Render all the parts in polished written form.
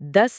10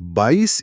22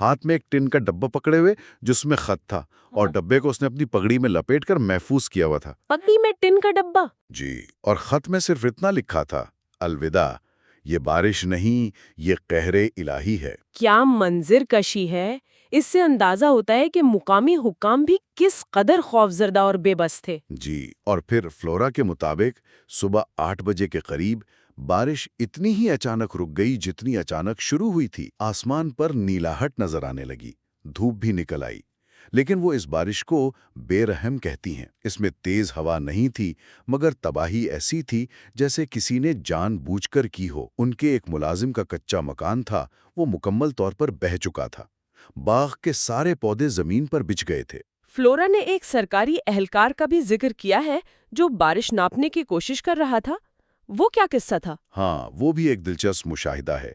ہاتھ میں ایک ٹن کا ڈبہ پکڑے ہوئے جس میں خط تھا، اور ڈبے کو اس نے اپنی پگڑی میں لپیٹ کر محفوظ کیا ہوا تھا۔ پگڑی میں ٹن کا ڈبہ؟ جی، اور خط میں صرف اتنا لکھا تھا: الوداع، یہ بارش نہیں، یہ قہر الہی ہے۔ کیا منظر کشی ہے! اس سے اندازہ ہوتا ہے کہ مقامی حکام بھی کس قدر خوفزدہ اور بے بس تھے۔ جی، اور پھر فلورا کے مطابق صبح 8 بجے کے قریب بارش اتنی ہی اچانک رک گئی جتنی اچانک شروع ہوئی تھی۔ آسمان پر نیلاہٹ نظر آنے لگی، دھوپ بھی نکل آئی، لیکن وہ اس بارش کو بے رحم کہتی ہیں۔ اس میں تیز ہوا نہیں تھی، مگر تباہی ایسی تھی جیسے کسی نے جان بوجھ کر کی ہو۔ ان کے ایک ملازم کا کچا مکان تھا، وہ مکمل طور پر بہہ چکا تھا۔ باغ کے سارے پودے زمین پر بچھ گئے تھے۔ فلورا نے ایک سرکاری اہلکار کا بھی ذکر کیا ہے جو بارش ناپنے کی کوشش کر رہا تھا۔ وہ کیا قصہ تھا؟ ہاں، وہ بھی ایک دلچسپ مشاہدہ ہے۔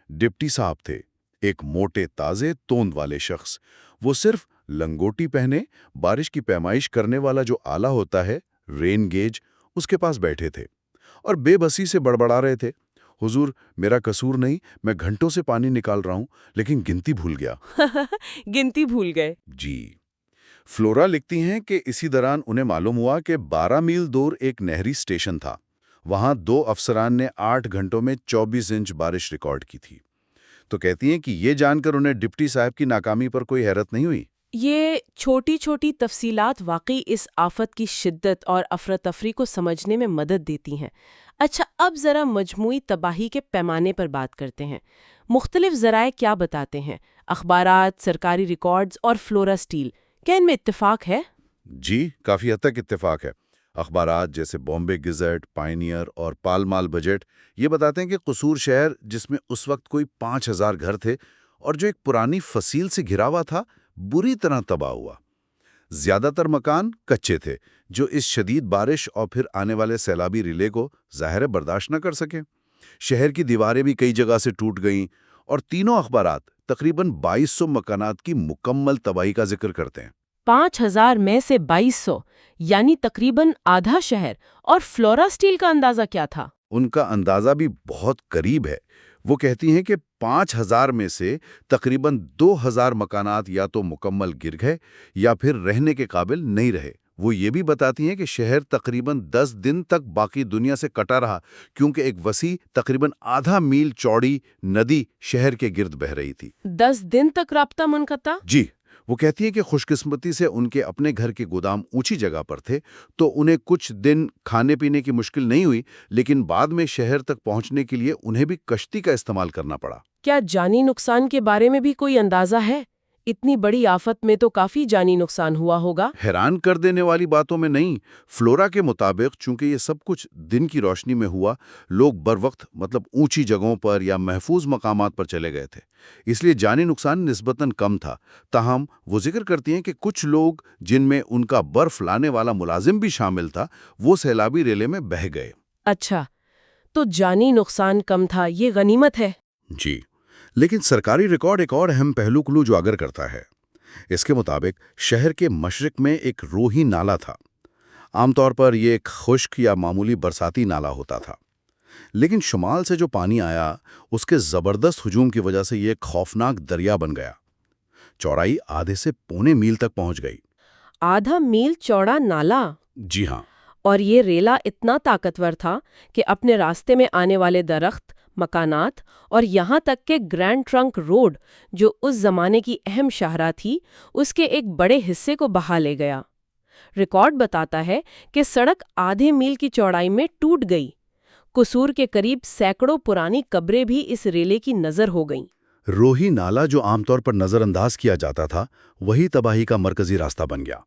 ڈپٹی صاحب تھے، ایک موٹے تازے توند والے شخص۔ وہ صرف لنگوٹی پہنے بارش کی پیمائش کرنے والا جو آلہ ہوتا ہے، رین گیج، اس کے پاس بیٹھے تھے اور بے بسی سے بڑبڑا رہے تھے: حضور، میرا قصور نہیں، میں گھنٹوں سے پانی نکال رہا ہوں، لیکن گنتی بھول گیا۔ گنتی بھول گئے؟ جی۔ فلورا لکھتی ہیں کہ اسی دوران انہیں معلوم ہوا کہ 12 میل دور ایک نہری اسٹیشن تھا۔ وہاں 2 افسران نے 8 گھنٹوں میں 24 انچ بارش ریکارڈ کی تھی۔ تو کہتی ہیں کہ یہ جان کر انہیں ڈپٹی صاحب کی ناکامی پر کوئی حیرت نہیں ہوئی۔ یہ چھوٹی چھوٹی تفصیلات واقعی اس آفت کی شدت اور افراتفری کو سمجھنے میں مدد دیتی ہیں۔ اچھا، اب ذرا مجموعی تباہی کے پیمانے پر بات کرتے ہیں۔ مختلف ذرائع کیا بتاتے ہیں؟ اخبارات، سرکاری ریکارڈز اور فلورا اسٹیل، کیا ان میں اتفاق ہے؟ جی، کافی حد تک اتفاق ہے۔ اخبارات جیسے بامبے گزٹ، پائنیئر اور پال مال بجٹ یہ بتاتے ہیں کہ قصور شہر، جس میں اس وقت کوئی 5000 گھر تھے اور جو ایک پرانی فصیل سے گھرا ہوا تھا، بری طرح تباہ ہوا۔ زیادہ تر مکان کچے تھے جو اس شدید بارش اور پھر آنے والے سیلابی ریلے کو ظاہر برداشت نہ کر سکے۔ شہر کی دیواریں بھی کئی جگہ سے ٹوٹ گئیں، اور تینوں اخبارات تقریباً 2200 مکانات کی مکمل تباہی کا ذکر کرتے ہیں۔ 5000 میں سے 2200، یعنی تقریباً آدھا شہر۔ اور فلورا اسٹیل کا اندازہ کیا تھا؟ ان کا اندازہ بھی بہت قریب ہے۔ وہ کہتی ہیں کہ 5000 میں سے تقریباً 2000 مکانات یا تو مکمل گر گئے یا پھر رہنے کے قابل نہیں رہے۔ وہ یہ بھی بتاتی ہیں کہ شہر تقریباً 10 دن تک باقی دنیا سے کٹا رہا، کیونکہ ایک وسیع تقریباً آدھا میل چوڑی ندی شہر کے گرد بہہ رہی تھی۔ 10 دن تک رابطہ منقطع؟ جی، وہ کہتی ہے کہ خوش قسمتی سے ان کے اپنے گھر کے گودام اونچی جگہ پر تھے، تو انہیں کچھ دن کھانے پینے کی مشکل نہیں ہوئی، لیکن بعد میں شہر تک پہنچنے کے لیے انہیں بھی کشتی کا استعمال کرنا پڑا۔ کیا جانی نقصان کے بارے میں بھی کوئی اندازہ ہے؟ اتنی بڑی آفت میں تو کافی جانی نقصان ہوا ہوگا۔ حیران کر دینے والی باتوں میں نہیں۔ فلورا کے مطابق چونکہ یہ سب کچھ دن کی روشنی میں ہوا، لوگ بروقت اونچی جگہوں پر یا محفوظ مقامات پر چلے گئے تھے، اس لیے جانی نقصان نسبتاً کم تھا۔ تاہم وہ ذکر کرتی ہیں کہ کچھ لوگ، جن میں ان کا برف لانے والا ملازم بھی شامل تھا، وہ سیلابی ریلے میں بہہ گئے۔ اچھا، تو جانی نقصان کم تھا، یہ غنیمت ہے۔ جی، لیکن سرکاری ریکارڈ ایک اور اہم پہلو کو اجاگر کرتا ہے۔ اس کے مطابق شہر کے مشرق میں ایک روہی نالہ تھا۔ عام طور پر یہ ایک خشک یا معمولی برساتی نالہ ہوتا تھا، لیکن شمال سے جو پانی آیا، اس کے زبردست ہجوم کی وجہ سے یہ ایک خوفناک دریا بن گیا۔ چوڑائی آدھے سے پونے میل تک پہنچ گئی۔ آدھا میل چوڑا نالا؟ جی ہاں۔ اور یہ ریلا اتنا طاقتور تھا کہ اپنے راستے میں آنے والے درخت، مکانات اور یہاں تک کہ گرینڈ ٹرنک روڈ، جو اس زمانے کی اہم شاہراہ تھی، اس کے ایک بڑے حصے کو بہا لے گیا۔ ریکارڈ بتاتا ہے کہ سڑک آدھے میل کی چوڑائی میں ٹوٹ گئی۔ قصور کے قریب سینکڑوں پرانی قبریں بھی اس ریلے کی نظر ہو گئیں۔ روہی نالہ جو عام طور پر نظر انداز کیا جاتا تھا، وہی تباہی کا مرکزی راستہ بن گیا۔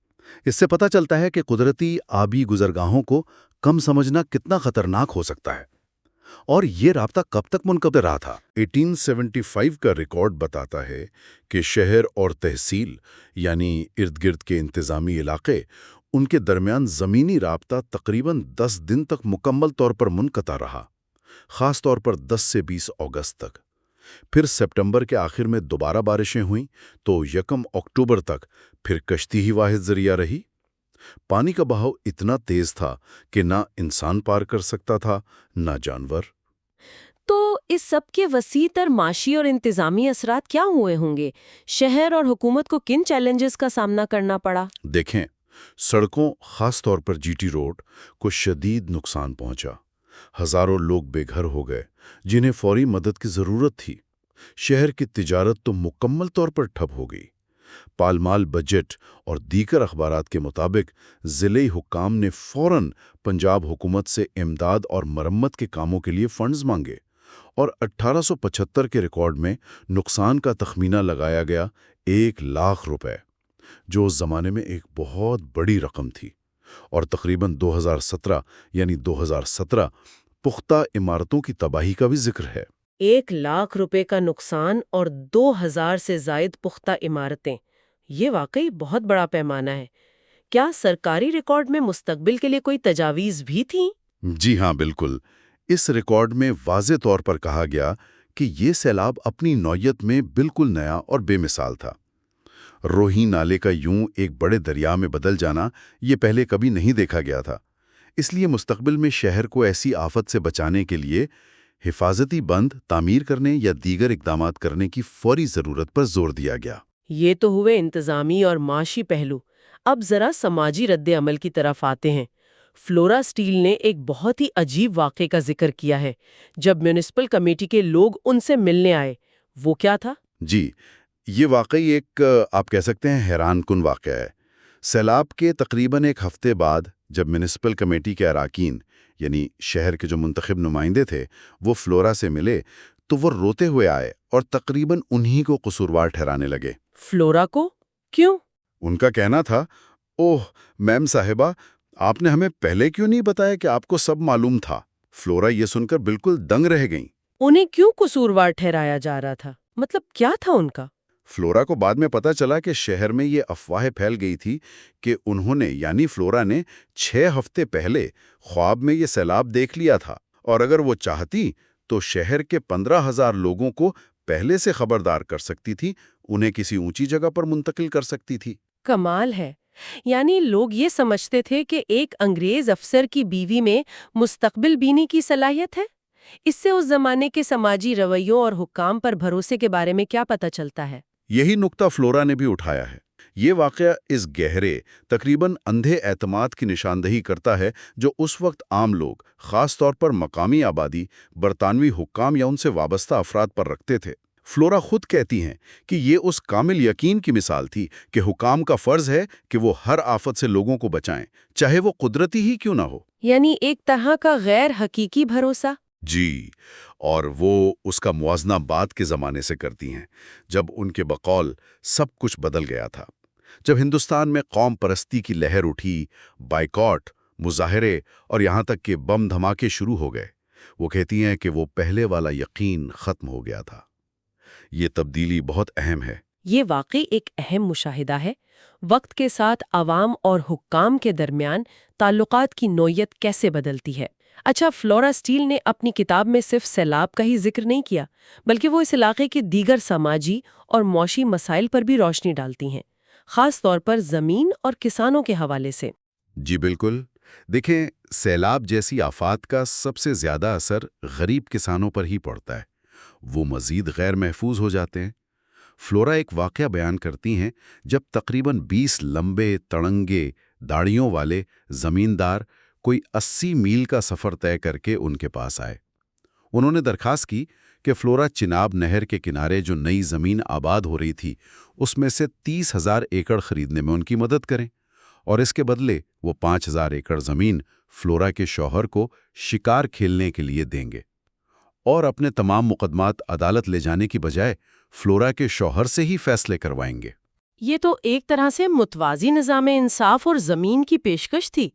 اس سے پتہ چلتا ہے کہ قدرتی آبی گزرگاہوں کو کم سمجھنا کتنا خطرناک ہو سکتا ہے۔ اور یہ رابطہ کب تک منقطع رہا تھا؟ 1875 کا ریکارڈ بتاتا ہے کہ شہر اور تحصیل، یعنی ارد گرد کے انتظامی علاقے، ان کے درمیان زمینی رابطہ تقریباً 10 دن تک مکمل طور پر منقطع رہا، خاص طور پر 10 سے 20 اگست تک۔ پھر سپٹمبر کے آخر میں دوبارہ بارشیں ہوئیں تو 1 اکتوبر تک پھر کشتی ہی واحد ذریعہ رہی۔ پانی کا بہاؤ اتنا تیز تھا کہ نہ انسان پار کر سکتا تھا، نہ جانور۔ تو اس سب کے وسیع تر معاشی اور انتظامی اثرات کیا ہوئے ہوں گے؟ شہر اور حکومت کو کن چیلنجز کا سامنا کرنا پڑا؟ دیکھیں، سڑکوں خاص طور پر جی ٹی روڈ کو شدید نقصان پہنچا۔ ہزاروں لوگ بے گھر ہو گئے جنہیں فوری مدد کی ضرورت تھی۔ شہر کی تجارت تو مکمل طور پر ٹھپ ہو گئی۔ پالمال بجٹ اور دیگر اخبارات کے مطابق ضلعی حکام نے فوراً پنجاب حکومت سے امداد اور مرمت کے کاموں کے لیے فنڈز مانگے، اور 1875 کے ریکارڈ میں نقصان کا تخمینہ لگایا گیا 1,00,000 روپے، جو اس زمانے میں ایک بہت بڑی رقم تھی۔ اور تقریباً 2017 پختہ عمارتوں کی تباہی کا بھی ذکر ہے۔ 1,00,000 روپے کا نقصان اور 2,000 سے زائد پختہ عمارتیں، یہ واقعی بہت بڑا پیمانہ ہے۔ کیا سرکاری ریکارڈ میں مستقبل کے لیے کوئی تجاویز بھی تھیں؟ جی ہاں، بالکل۔ اس ریکارڈ میں واضح طور پر کہا گیا کہ یہ سیلاب اپنی نوعیت میں بالکل نیا اور بے مثال تھا۔ روہی نالے کا یوں ایک بڑے دریا میں بدل جانا یہ پہلے کبھی نہیں دیکھا گیا تھا۔ اس لیے مستقبل میں شہر کو ایسی آفت سے بچانے کے لیے حفاظتی بند تعمیر کرنے یا دیگر اقدامات کرنے کی فوری ضرورت پر زور دیا گیا۔ یہ تو ہوئے انتظامی اور معاشی پہلو۔ اب ذرا سماجی رد عمل کی طرف آتے ہیں۔ فلورا اسٹیل نے ایک بہت ہی عجیب واقعے کا ذکر کیا ہے جب میونسپل کمیٹی کے لوگ ان سے ملنے آئے۔ وہ کیا تھا؟ جی، یہ واقعی ایک آپ کہہ سکتے ہیں حیران کن واقعہ ہے۔ سیلاب کے تقریباً ایک ہفتے بعد جب میونسپل کمیٹی کے اراکین یعنی شہر کے جو منتخب نمائندے تھے وہ فلورا سے ملے تو وہ روتے ہوئے آئے اور تقریباً انہی کو قصوروار ٹھہرانے لگے۔ فلورا کو؟ کیوں؟ ان کا کہنا تھا، اوہ میم صاحبہ، آپ نے ہمیں پہلے کیوں نہیں بتایا کہ آپ کو سب معلوم تھا؟ فلورا یہ سن کر بالکل دنگ رہ گئیں۔ انہیں کیوں قصوروار ٹھہرایا جا رہا تھا؟ مطلب کیا تھا ان کا؟ فلورا کو بعد میں پتا چلا کہ شہر میں یہ افواہیں پھیل گئی تھی کہ انہوں نے یعنی فلورا نے 6 ہفتے پہلے خواب میں یہ سیلاب دیکھ لیا تھا، اور اگر وہ چاہتی تو شہر کے 15,000 لوگوں کو پہلے سے خبردار کر سکتی تھی، انہیں کسی اونچی جگہ پر منتقل کر سکتی تھی۔ کمال ہے۔ یعنی لوگ یہ سمجھتے تھے کہ ایک انگریز افسر کی بیوی میں مستقبل بینی کی صلاحیت ہے۔ اس سے اس زمانے کے سماجی رویوں اور حکام پر بھروسے کے بارے میں کیا پتہ چلتا ہے؟ یہی نقطہ فلورا نے بھی اٹھایا ہے۔ یہ واقعہ اس گہرے، تقریباً اندھے اعتماد کی نشاندہی کرتا ہے جو اس وقت عام لوگ، خاص طور پر مقامی آبادی، برطانوی حکام یا ان سے وابستہ افراد پر رکھتے تھے۔ فلورا خود کہتی ہیں کہ یہ اس کامل یقین کی مثال تھی کہ حکام کا فرض ہے کہ وہ ہر آفت سے لوگوں کو بچائیں، چاہے وہ قدرتی ہی کیوں نہ ہو۔ یعنی ایک طرح کا غیر حقیقی بھروسہ۔ جی، اور وہ اس کا موازنہ بعد کے زمانے سے کرتی ہیں، جب ان کے بقول سب کچھ بدل گیا تھا۔ جب ہندوستان میں قوم پرستی کی لہر اٹھی، بائیکاٹ، مظاہرے اور یہاں تک کہ بم دھماکے شروع ہو گئے، وہ کہتی ہیں کہ وہ پہلے والا یقین ختم ہو گیا تھا۔ یہ تبدیلی بہت اہم ہے۔ یہ واقعی ایک اہم مشاہدہ ہے۔ وقت کے ساتھ عوام اور حکام کے درمیان تعلقات کی نوعیت کیسے بدلتی ہے۔ اچھا، فلورا اسٹیل نے اپنی کتاب میں صرف سیلاب کا ہی ذکر نہیں کیا، بلکہ وہ اس علاقے کے دیگر سماجی اور معاشی مسائل پر بھی روشنی ڈالتی ہیں، خاص طور پر زمین اور کسانوں کے حوالے سے۔ جی بالکل۔ دیکھیں، سیلاب جیسی آفات کا سب سے زیادہ اثر غریب کسانوں پر ہی پڑتا ہے۔ وہ مزید غیر محفوظ ہو جاتے ہیں۔ فلورا ایک واقعہ بیان کرتی ہیں جب تقریباً 20 لمبے تڑنگے داڑھیوں والے زمیندار کوئی 80 میل کا سفر طے کر کے ان کے پاس آئے۔ انہوں نے درخواست کی کہ فلورا چناب نہر کے کنارے جو نئی زمین آباد ہو رہی تھی اس میں سے 30,000 ایکڑ خریدنے میں ان کی مدد کریں، اور اس کے بدلے وہ 5,000 ایکڑ زمین فلورا کے شوہر کو شکار کھیلنے کے لیے دیں گے، اور اپنے تمام مقدمات عدالت لے جانے کی بجائے فلورا کے شوہر سے ہی فیصلے کروائیں گے۔ یہ تو ایک طرح سے متوازی نظام انصاف اور زمین کی پیشکش تھی۔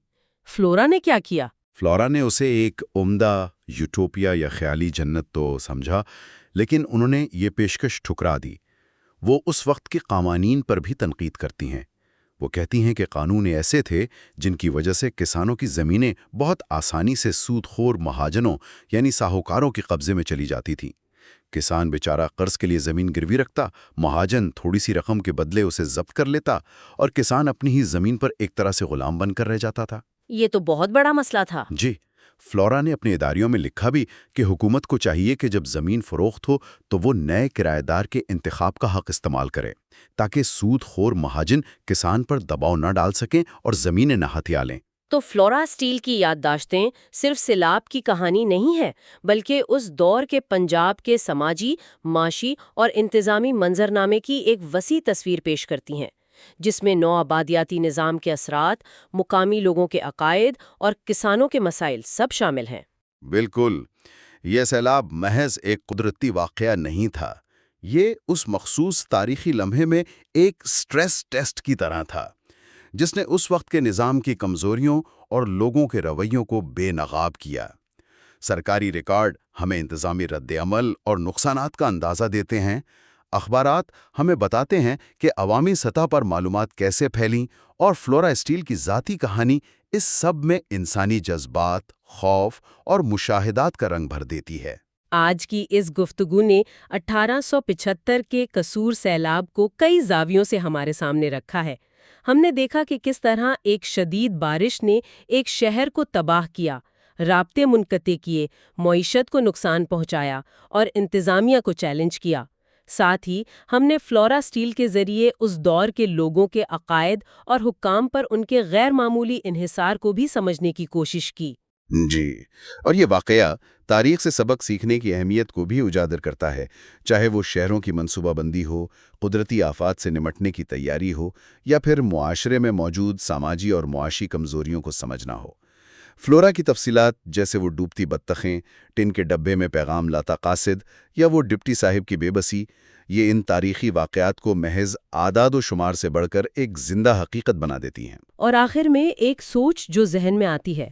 فلورا نے کیا کیا؟ فلورا نے اسے ایک عمدہ یوٹوپیا یا خیالی جنت تو سمجھا، لیکن انہوں نے یہ پیشکش ٹھکرا دی۔ وہ اس وقت کے قوانین پر بھی تنقید کرتی ہیں۔ وہ کہتی ہیں کہ قانون ایسے تھے جن کی وجہ سے کسانوں کی زمینیں بہت آسانی سے سود خور مہاجنوں یعنی ساہوکاروں کے قبضے میں چلی جاتی تھیں۔ کسان بیچارہ قرض کے لیے زمین گروی رکھتا، مہاجن تھوڑی سی رقم کے بدلے اسے ضبط کر لیتا، اور کسان اپنی ہی زمین پر ایک طرح سے غلام بن کر رہ جاتا تھا۔ یہ تو بہت بڑا مسئلہ تھا۔ جی، فلورا نے اپنے اداریوں میں لکھا بھی کہ حکومت کو چاہیے کہ جب زمین فروخت ہو تو وہ نئے کرایہ دار کے انتخاب کا حق استعمال کرے تاکہ سود خور مہاجن کسان پر دباؤ نہ ڈال سکیں اور زمینیں نہ ہتھیا لیں۔ تو فلورا اسٹیل کی یادداشتیں صرف سیلاب کی کہانی نہیں ہے، بلکہ اس دور کے پنجاب کے سماجی، معاشی اور انتظامی منظرنامے کی ایک وسیع تصویر پیش کرتی ہیں، جس میں نوآبادیاتی نظام کے اثرات، مقامی لوگوں کے عقائد اور کسانوں کے مسائل سب شامل ہیں۔ بالکل، یہ سیلاب محض ایک قدرتی واقعہ نہیں تھا، یہ اس مخصوص تاریخی لمحے میں ایک سٹریس ٹیسٹ کی طرح تھا، جس نے اس وقت کے نظام کی کمزوریوں اور لوگوں کے رویوں کو بے نقاب کیا۔ سرکاری ریکارڈ ہمیں انتظامی رد عمل اور نقصانات کا اندازہ دیتے ہیں، اخبارات ہمیں بتاتے ہیں کہ عوامی سطح پر معلومات کیسے پھیلیں، اور فلورا اسٹیل کی ذاتی کہانی اس سب میں انسانی جذبات، خوف اور مشاہدات کا رنگ بھر دیتی ہے۔ آج کی اس گفتگو نے 1875 کے قصور سیلاب کو کئی زاویوں سے ہمارے سامنے رکھا ہے۔ ہم نے دیکھا کہ کس طرح ایک شدید بارش نے ایک شہر کو تباہ کیا، رابطے منقطع کیے، معیشت کو نقصان پہنچایا اور انتظامیہ کو چیلنج کیا۔ ساتھ ہی ہم نے فلورا اسٹیل کے ذریعے اس دور کے لوگوں کے عقائد اور حکام پر ان کے غیر معمولی انحصار کو بھی سمجھنے کی کوشش کی۔ جی، اور یہ واقعہ تاریخ سے سبق سیکھنے کی اہمیت کو بھی اجاگر کرتا ہے، چاہے وہ شہروں کی منصوبہ بندی ہو، قدرتی آفات سے نمٹنے کی تیاری ہو، یا پھر معاشرے میں موجود سماجی اور معاشی کمزوریوں کو سمجھنا ہو۔ فلورا کی تفصیلات، جیسے وہ ڈوبتی بطخیں، ٹن کے ڈبے میں پیغام لاتا قاصد، یا وہ ڈپٹی صاحب کی بے بسی، یہ ان تاریخی واقعات کو محض اعداد و شمار سے بڑھ کر ایک زندہ حقیقت بنا دیتی ہیں۔ اور آخر میں ایک سوچ جو ذہن میں آتی ہے،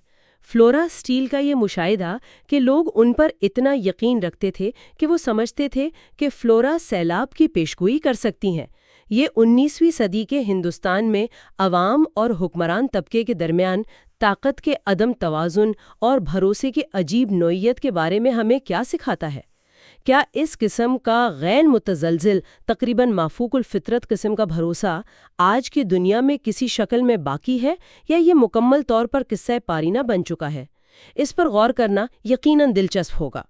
فلورا اسٹیل کا یہ مشاہدہ کہ لوگ ان پر اتنا یقین رکھتے تھے کہ وہ سمجھتے تھے کہ فلورا سیلاب کی پیشگوئی کر سکتی ہیں، یہ 19ویں صدی کے ہندوستان میں عوام اور حکمران طبقے کے درمیان طاقت کے عدم توازن اور بھروسے کی عجیب نوعیت کے بارے میں ہمیں کیا سکھاتا ہے؟ کیا اس قسم کا غیر متزلزل، تقریباً مافوق الفطرت قسم کا بھروسہ آج کی دنیا میں کسی شکل میں باقی ہے، یا یہ مکمل طور پر قصہ پارینہ بن چکا ہے؟ اس پر غور کرنا یقیناً دلچسپ ہوگا۔